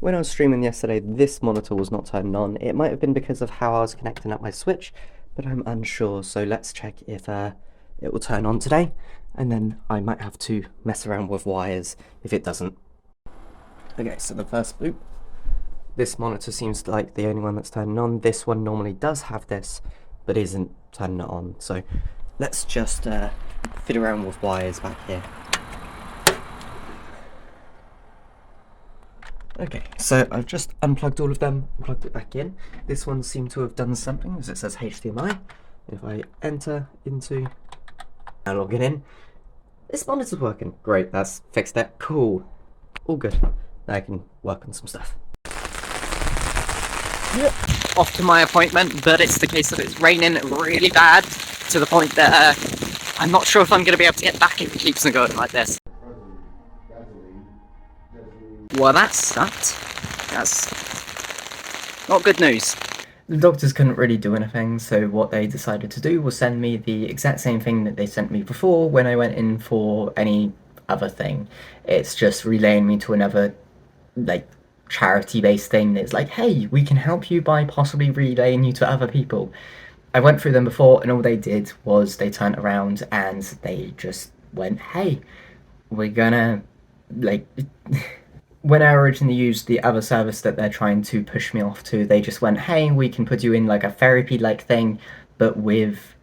When I was streaming yesterday, this monitor was not turned on. It might have been because of how I was connecting up my Switch, but I'm unsure. So let's check if it will turn on today, and then I might have to mess around with wires if it doesn't. Okay, so the first boot. This monitor seems like the only one that's turning on. This one normally does have this, but isn't turning it on. So let's just fit around with wires back here. Okay, so I've just unplugged all of them, plugged it back in. This one seemed to have done something, as it says HDMI. If I enter into and log it in, this monitor's working. Great, that's fixed it. Cool. All good. Now I can work on some stuff. Yep. Off to my appointment, but it's the case that it's raining really bad to the point that I'm not sure if I'm going to be able to get back if it keeps on going like this. Well, that sucked. That's not good news. The doctors couldn't really do anything, so what they decided to do was send me the exact same thing that they sent me before when I went in for any other thing. It's just relaying me to another, like, charity-based thing that's like, hey, we can help you by possibly relaying you to other people. I went through them before, and all they did was they turned around and they just went, hey, we're gonna, like... When I originally used the other service that they're trying to push me off to, they just went, hey, we can put you in like a therapy-like thing, but with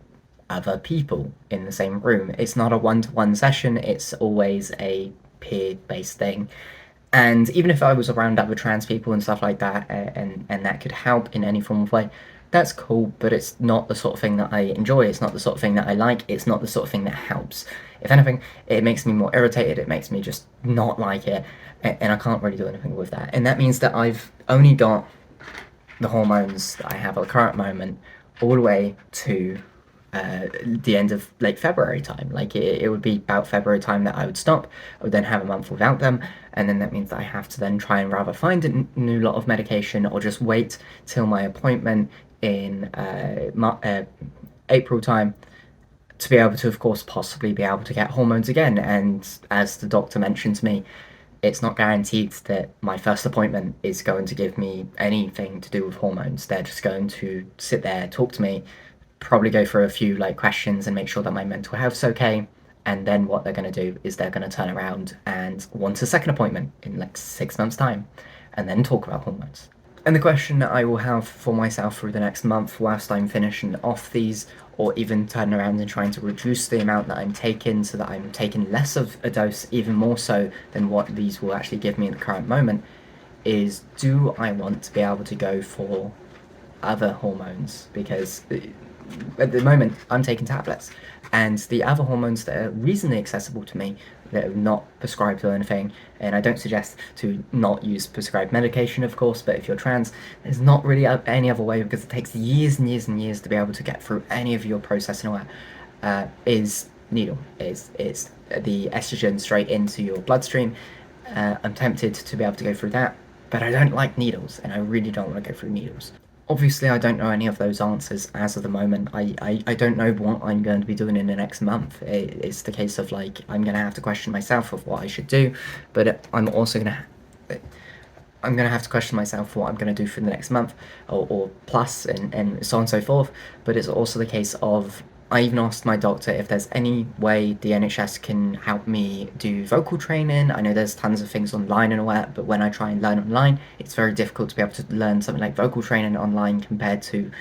other people in the same room. It's not a one-to-one session, it's always a peer-based thing. And even if I was around other trans people and stuff like that, and that could help in any form of way, that's cool, but it's not the sort of thing that I enjoy, it's not the sort of thing that I like, it's not the sort of thing that helps. If anything, it makes me more irritated, it makes me just not like it, and I can't really do anything with that. And that means that I've only got the hormones that I have at the current moment all the way to the end of like February time. Like it would be about February time that I would stop. I would then have a month without them, and then that means that I have to then try and rather find a new lot of medication or just wait till my appointment in April time to be able to, of course, possibly be able to get hormones again. And as the doctor mentioned to me, it's not guaranteed that my first appointment is going to give me anything to do with hormones. They're just going to sit there, talk to me, probably go through a few like questions and make sure that my mental health's okay. And then what they're going to do is they're going to turn around and want a second appointment in like 6 months' time and then talk about hormones. And the question that I will have for myself through the next month whilst I'm finishing off these, or even turning around and trying to reduce the amount that I'm taking so that I'm taking less of a dose, even more so than what these will actually give me at the current moment, is do I want to be able to go for other hormones? Because at the moment I'm taking tablets, and the other hormones that are reasonably accessible to me, that are not prescribed or anything, and I don't suggest to not use prescribed medication, of course, but if you're trans, there's not really any other way, because it takes years and years and years to be able to get through any of your processing or is needle, is the estrogen straight into your bloodstream. I'm tempted to be able to go through that, but I don't like needles, and I really don't want to go through needles. Obviously, I don't know any of those answers as of the moment. I don't know what I'm going to be doing in the next month. It's the case of, like, I'm going to have to question myself of what I should do, but I'm also going to... I'm going to have to question myself for what I'm going to do for the next month, or plus, and so on and so forth. But it's also the case of, I even asked my doctor if there's any way the NHS can help me do vocal training. I know there's tons of things online and all that, but when I try and learn online, it's very difficult to be able to learn something like vocal training online compared to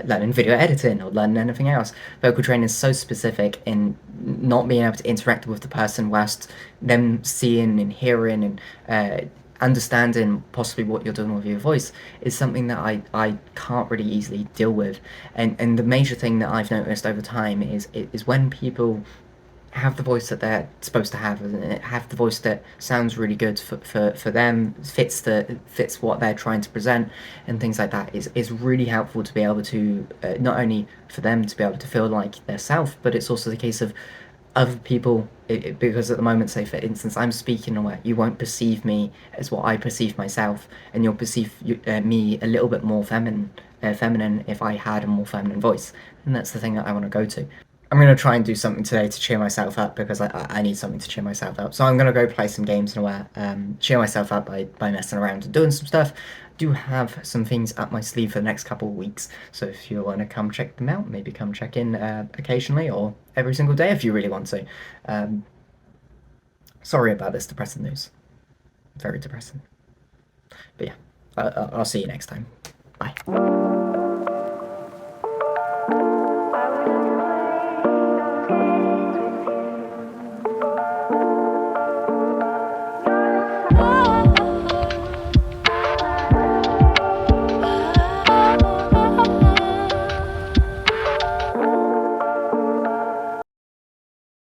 learning video editing or learning anything else. Vocal training is so specific in not being able to interact with the person whilst them seeing and hearing and understanding possibly what you're doing with your voice is something that I can't really easily deal with. And the major thing that I've noticed over time is when people have the voice that they're supposed to have, and have the voice that sounds really good for them, fits what they're trying to present, and things like that, is really helpful to be able to, not only for them to be able to feel like they're self, but it's also the case of other people, because at the moment, say for instance, I'm speaking away, you won't perceive me as what I perceive myself, and you'll perceive me a little bit more feminine if I had a more feminine voice, and that's the thing that I want to go to. I'm gonna try and do something today to cheer myself up because I need something to cheer myself up. So I'm gonna go play some games and cheer myself up by messing around and doing some stuff. Do have some things up my sleeve for the next couple of weeks. So if you want to come check them out, maybe come check in occasionally or every single day if you really want to. Um, Sorry about this depressing news. Very depressing. But yeah, I'll see you next time. Bye.